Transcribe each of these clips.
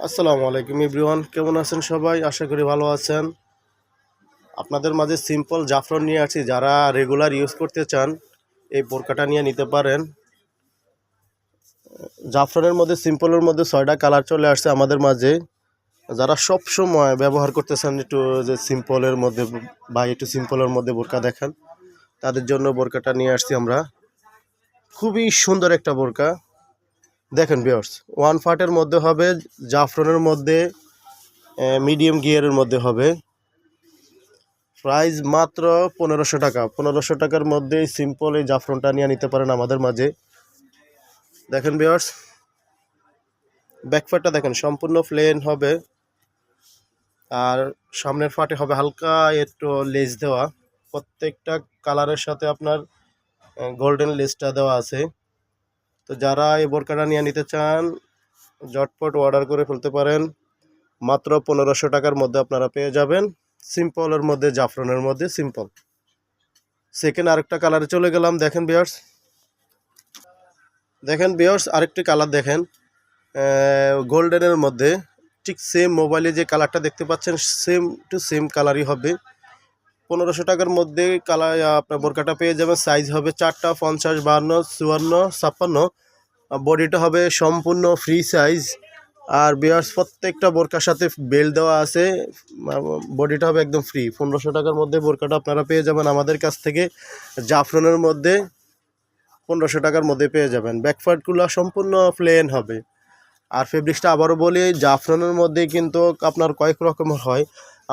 আসসালামু আলাইকুম এভরিওয়ান, কেমন আছেন সবাই? আশা করি ভালো আছেন। আপনাদের মাঝে সিম্পল জাফরান নিয়ে আসছি। যারা রেগুলার ইউজ করতে চান এই বোরকাটা নিয়ে নিতে পারেন। জাফরানের মধ্যে সিম্পলের মধ্যে 6টা কালার চলে আসছে আমাদের মাঝে। যারা সব সময় ব্যবহার করতে চান একটু যে সিম্পলের মধ্যে বা একটু সিম্পলের মধ্যে বোরকা দেখেন, তাদের জন্য বোরকাটা নিয়ে আসছি আমরা। খুবই সুন্দর একটা বোরকা দেখেন ভিউয়ার্স, ওয়ান পার্টের মধ্যে হবে, জাফরানের মধ্যে মিডিয়াম গিয়ারের মধ্যে হবে। প্রাইস মাত্র 1500 টাকা। 1500 টাকার মধ্যে সিম্পল এই জাফরানটা নিয়ে নিতে পারেন আমাদের মাঝে। দেখেন ভিউয়ার্স, ব্যাকপার্টটা দেখেন সম্পূর্ণ প্লেন হবে, আর সামনের পার্টে হবে হালকা একটু লেস দেওয়া। প্রত্যেকটা কালারের সাথে আপনার গোল্ডেন লেসটা দেওয়া আছে। তো যারা এই বোরকাটা নিয়ে নিতে চান ঝটপট অর্ডার করে ফেলতে পারেন। মাত্র 1500 টাকার মধ্যে আপনারা পেয়ে যাবেন, সিম্পলের মধ্যে, জাফরানের মধ্যে সিম্পল। সেকেন্ড আরেকটা কালারে চলে গেলাম। দেখেন ভিউয়ার্স আরেকটি কালার দেখেন, গোল্ডেনের মধ্যে। ঠিক সেম মোবাইলে যে কালারটা দেখতে পাচ্ছেন সেম টু সেম কালারই হবে। 1500 টাকার মধ্যে কালার আপনার বোরকাটা পেয়ে যাবেন। সাইজ হবে 4টা, 50, 52, 54, 56। বডিটা হবে সম্পূর্ণ ফ্রি সাইজ। আর ভিউয়ার্স প্রত্যেকটা বোরকার সাথে বেল্ট দেওয়া আছে। বডিটা হবে একদম ফ্রি। 1500 টাকার মধ্যে বোরকাটা আপনারা পেয়ে যাবেন আমাদের কাছ থেকে। জাফরানের মধ্যে 1500 টাকার মধ্যে পেয়ে যাবেন। ব্যাকপার্টগুলো সম্পূর্ণ প্লেন হবে। আর ফেব্রিক্সটা আবারও বলি, জাফরানের মধ্যে কিন্তু আপনার কয়েক রকমের হয়।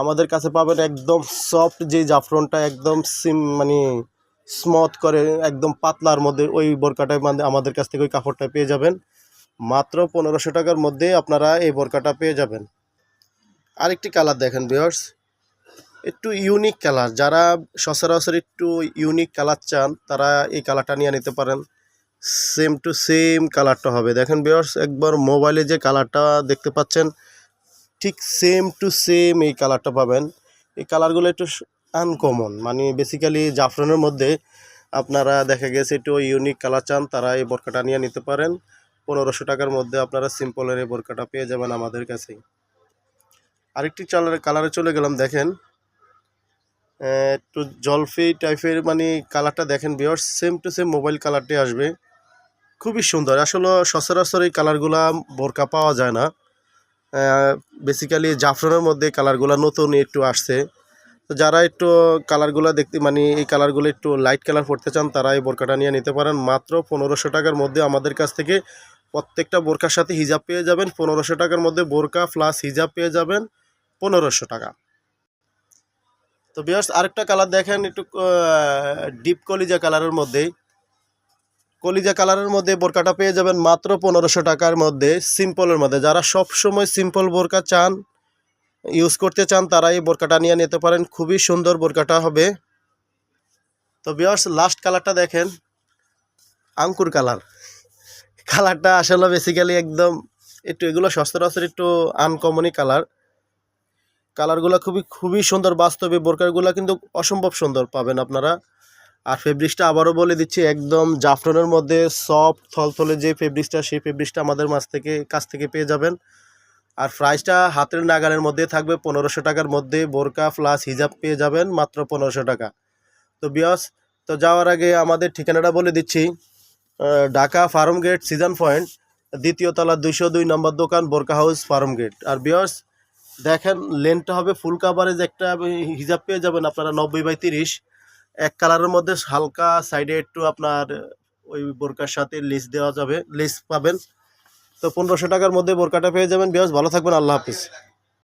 আমাদের কাছে পাবেন একদম সফট যে জাফরানটা, একদম মানে স্মুথ করে একদম পাতলার মধ্যে ওই বোরকাটায় মানে আমাদের কাছ থেকে ওই কাপড়টা পেয়ে যাবেন। মাত্র 1500 টাকার মধ্যে আপনারা এই বোরকাটা পেয়ে যাবেন। আরেকটি কালার দেখেন ভিউয়ার্স, একটু ইউনিক কালার। যারা সচরাচর একটু ইউনিক কালার চান তারা এই কালারটা নিয়ে নিতে পারেন। সেম টু সেম কালারটা হবে। দেখেন ভিউয়ার্স, একবার মোবাইলে যে কালারটা দেখতে পাচ্ছেন ঠিক সেম টু সেম এই কালারটা পাবেন। এই কালারগুলো একটু আনকমন, মানে বেসিক্যালি জাফরানের মধ্যে আপনারা দেখা গেছে একটু ইউনিক কালার চান, তারা এই বোরকাটা নিয়ে নিতে পারেন। 1500 টাকার মধ্যে আপনারা সিম্পলের এই বোরকাটা পেয়ে যাবেন আমাদের কাছেই। আরেকটি কালারে চলে গেলাম। দেখেন একটু জলফি টাইপের মানে কালারটা দেখেন viewers, same to same mobile কালারটি আসবে। খুবই সুন্দর। আসলে সচরাচর এই কালারগুলা বোরকা পাওয়া যায় না। বেসিক্যালি জাফরানের মধ্যে কালারগুলো নতুন একটু আসছে। তো যারা একটু কালারগুলো দেখতে মানে এই কালারগুলো একটু লাইট কালার পড়তে চান তারা এই বোরকাটা নিয়ে নিতে পারেন। মাত্র 1500 টাকার মধ্যে আমাদের কাছ থেকে প্রত্যেকটা বোরকার সাথে হিজাব পেয়ে যাবেন। 1500 টাকার মধ্যে বোরকা প্লাস হিজাব পেয়ে যাবেন 1500 টাকা। তো ভিউয়ার্স আরেকটা কালার দেখেন, একটু ডিপ কলিজা কালারের মধ্যেই। কলিজা কালারের মধ্যে বোরকাটা পেয়ে যাবেন মাত্র 1500 টাকার মধ্যে, সিম্পলের মধ্যে। যারা সব সময় সিম্পল বোরকা চান, ইউজ করতে চান, তারা এই বোরকাটা নিয়ে নিতে পারেন। খুবই সুন্দর বোরকাটা হবে। তো ভিউয়ার্স লাস্ট কালারটা দেখেন, আঙ্কুর কালার। কালারটা আসলে বেসিক্যালি একদম একটু এগুলো সচরাচর একটু আনকমনই কালার। কালারগুলো খুবই সুন্দর। বাস্তবে বোরকাগুলো কিন্তু অসম্ভব সুন্দর পাবেন আপনারা। আর ফেব্রিক্সটা আবারও বলে দিচ্ছি, একদম জাফরানের মধ্যে সফট থলথলে যে ফেব্রিক্সটা, সেই ফেব্রিক্সটা আমাদের কাছ থেকে পেয়ে যাবেন। আর প্রাইসটা হাতের নাগালের মধ্যে থাকবে। 1500 টাকার মধ্যে বোরকা প্লাস হিজাব পেয়ে যাবেন মাত্র 1500 টাকা। তো ভিউয়ার্স, তো যাওয়ার আগে আমাদের ঠিকানাটা বলে দিচ্ছি। Dhaka farm gate season point, দ্বিতীয় তলা 202 নম্বর দোকান, বোরকা হাউস, ফার্ম গেট। আর ভিউয়ার্স দেখেন লেন্থটা হবে ফুল কাভারেজ একটা হিজাব পেয়ে যাবেন আপনারা 90/30। এক কালারের মধ্যে হালকা সাইডে একটু আপনার ওই বোরকার সাথে লেস দেওয়া যাবে, লেস পাবেন। তো 1500 টাকার মধ্যে বোরকাটা পেয়ে যাবেন। ভিউয়ার্স ভালো থাকবেন, আল্লাহ হাফিজ।